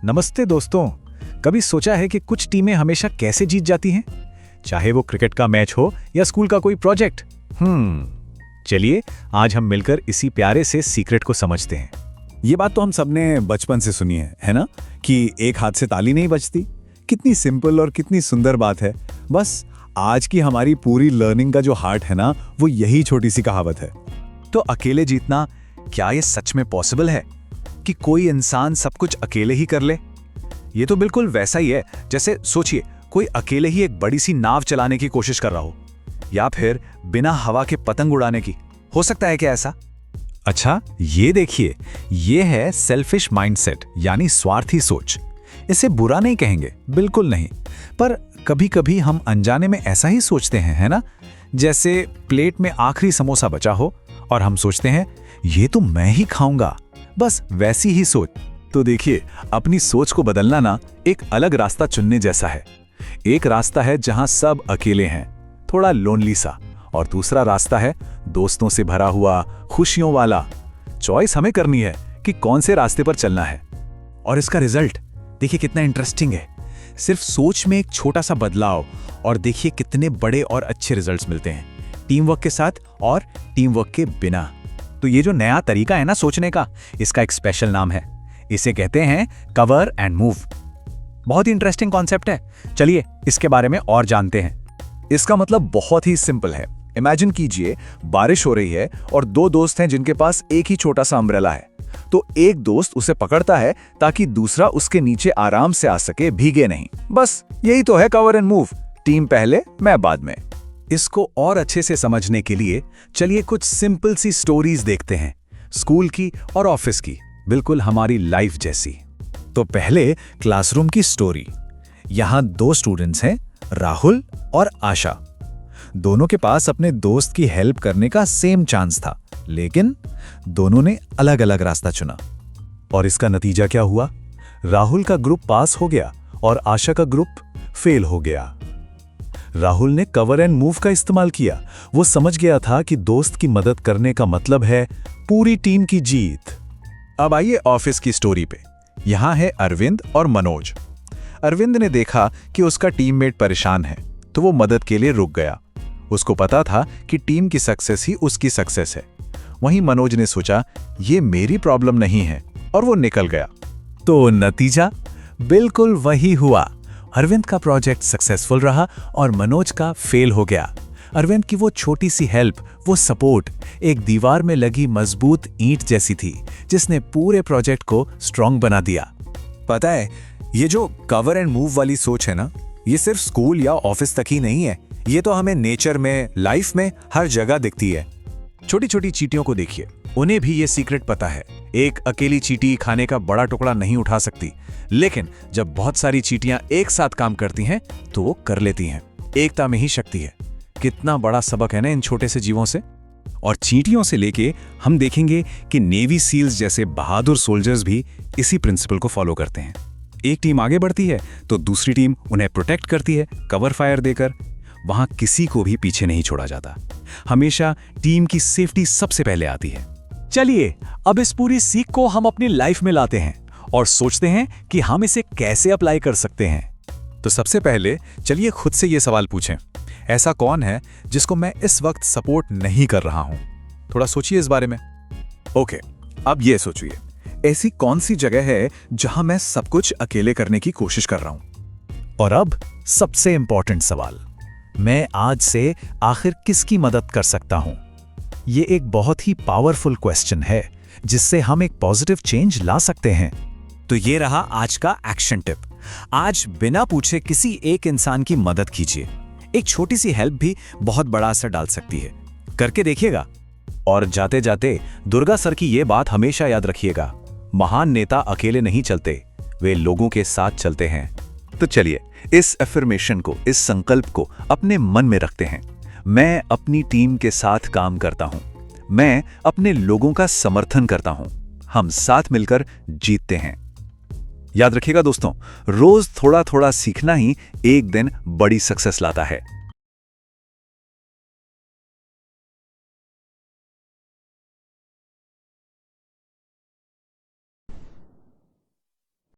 नमस्ते दोस्तों। कभी सोचा है कि कुछ टीमें हमेशा कैसे जीत जाती हैं? चाहे वो क्रिकेट का मैच हो या स्कूल का कोई प्रोजेक्ट। चलिए आज हम मिलकर इसी प्यारे से सीक्रेट को समझते हैं। ये बात तो हम सबने बचपन से सुनी है ना, कि एक हाथ से ताली नहीं बजती। कितनी सिंपल और कितनी सुंदर बात है। बस आज की हमारी पूरी लर्निंग का जो हार्ट है ना, वो यही छोटी सी कहावत है। तो अकेले जीतना, क्या ये सच में पॉसिबल है कि कोई इंसान सब कुछ अकेले ही कर ले? ये तो बिल्कुल वैसा ही है जैसे सोचिए कोई अकेले ही एक बड़ी सी नाव चलाने की कोशिश कर रहा हो, या फिर बिना हवा के पतंग उड़ाने की। हो सकता है क्या ऐसा? अच्छा, ये देखिए, ये है सेल्फिश माइंडसेट, यानी स्वार्थी सोच। इसे बुरा नहीं कहेंगे, बिल्कुल नहीं, पर कभी कभी हम अनजाने में ऐसा ही सोचते हैं, है ना? जैसे प्लेट में आखिरी समोसा बचा हो और हम सोचते हैं ये तो मैं ही खाऊंगा। बस वैसी ही सोच। तो देखिए, अपनी सोच को बदलना ना एक अलग रास्ता चुनने जैसा है। एक रास्ता है जहां सब अकेले हैं, थोड़ा लोनली सा, और दूसरा रास्ता है दोस्तों से भरा हुआ, खुशियों वाला। चॉइस हमें करनी है कि कौन से रास्ते पर चलना है। और इसका रिजल्ट देखिए कितना इंटरेस्टिंग है। सिर्फ सोच में एक छोटा सा बदलाव और देखिए कितने बड़े और अच्छे रिजल्ट्स मिलते हैं, टीम वर्क के साथ और टीम वर्क के बिना। तो ये जो नया तरीका है ना सोचने का, इसका एक स्पेशल नाम है। इसे कहते हैं कवर एंड मूव। बहुत ही इंटरेस्टिंग कॉन्सेप्ट है। चलिए इसके बारे में और जानते हैं। इसका मतलब बहुत ही सिंपल है। इमेजिन कीजिए, बारिश हो रही है और दो दोस्त हैं जिनके पास एक ही छोटा सा अम्ब्रेला है। तो एक दोस्त उसे पकड़ता है ताकि दूसरा उसके नीचे आराम से आ सके, भीगे नहीं। बस यही तो है कवर एंड मूव। टीम पहले, मैं बाद में। इसको और अच्छे से समझने के लिए चलिए कुछ सिंपल सी स्टोरीज देखते हैं, स्कूल की और ऑफिस की, बिल्कुल हमारी लाइफ जैसी। तो पहले क्लासरूम की स्टोरी। यहां दो स्टूडेंट्स हैं, राहुल और आशा। दोनों के पास अपने दोस्त की हेल्प करने का सेम चांस था, लेकिन दोनों ने अलग अलग रास्ता चुना। और इसका नतीजा क्या हुआ? राहुल का ग्रुप पास हो गया और आशा का ग्रुप फेल हो गया। राहुल ने कवर एंड मूव का इस्तेमाल किया। वो समझ गया था कि दोस्त की मदद करने का मतलब है पूरी टीम की जीत। अब आइए ऑफिस की स्टोरी पे। यहां है अरविंद और मनोज। अरविंद ने देखा कि उसका टीममेट परेशान है, तो वो मदद के लिए रुक गया। उसको पता था कि टीम की सक्सेस ही उसकी सक्सेस है। वहीं मनोज ने सोचा ये मेरी प्रॉब्लम नहीं है, और वो निकल गया। तो नतीजा बिल्कुल वही हुआ। अरविंद का प्रोजेक्ट सक्सेसफुल रहा और मनोज का फेल हो गया। अरविंद की वो छोटी सी हेल्प, वो सपोर्ट, एक दीवार में लगी मजबूत ईंट जैसी थी, जिसने पूरे प्रोजेक्ट को स्ट्रॉन्ग बना दिया। पता है, ये जो कवर एंड मूव वाली सोच है ना, ये सिर्फ स्कूल या ऑफिस तक ही नहीं है। ये तो हमें नेचर में, लाइफ में हर जगह दिखती है। छोटी छोटी चींटियों को देखिए, उन्हें भी ये सीक्रेट पता है। एक अकेली चींटी खाने का बड़ा टुकड़ा नहीं उठा सकती, लेकिन जब बहुत सारी चींटियां एक साथ काम करती हैं तो वो कर लेती हैं। एकता में ही शक्ति है। कितना बड़ा सबक है ना इन छोटे से जीवों से। और चींटियों से लेके हम देखेंगे कि नेवी सील्स जैसे बहादुर सोल्जर्स भी इसी प्रिंसिपल को फॉलो करते हैं। एक टीम आगे बढ़ती है तो दूसरी टीम उन्हें प्रोटेक्ट करती है, कवर फायर देकर। वहां किसी को भी पीछे नहीं छोड़ा जाता। हमेशा टीम की सेफ्टी सबसे पहले आती है। चलिए अब इस पूरी सीख को हम अपनी लाइफ में लाते हैं और सोचते हैं कि हम इसे कैसे अप्लाई कर सकते हैं। तो सबसे पहले चलिए खुद से ये सवाल पूछें, ऐसा कौन है जिसको मैं इस वक्त सपोर्ट नहीं कर रहा हूं? थोड़ा सोचिए इस बारे में। ओके, अब ये सोचिए, ऐसी कौन सी जगह है जहां मैं सब कुछ अकेले करने की कोशिश कर रहा हूं? और अब सबसे इंपॉर्टेंट सवाल, मैं आज से आखिर किसकी मदद कर सकता हूं? ये एक बहुत ही पावरफुल क्वेश्चन है जिससे हम एक पॉजिटिव चेंज ला सकते हैं। तो ये रहा आज का एक्शन टिप। आज बिना पूछे किसी एक इंसान की मदद कीजिए। एक छोटी सी हेल्प भी बहुत बड़ा असर डाल सकती है। करके देखिएगा। और जाते जाते दुर्गा सर की ये बात हमेशा याद रखिएगा, महान नेता अकेले नहीं चलते, वे लोगों के साथ चलते हैं। तो चलिए इस अफर्मेशन को, इस संकल्प को अपने मन में रखते हैं। मैं अपनी टीम के साथ काम करता हूं, मैं अपने लोगों का समर्थन करता हूं, हम साथ मिलकर जीतते हैं। याद रखिएगा दोस्तों, रोज थोड़ा थोड़ा सीखना ही एक दिन बड़ी सक्सेस लाता है।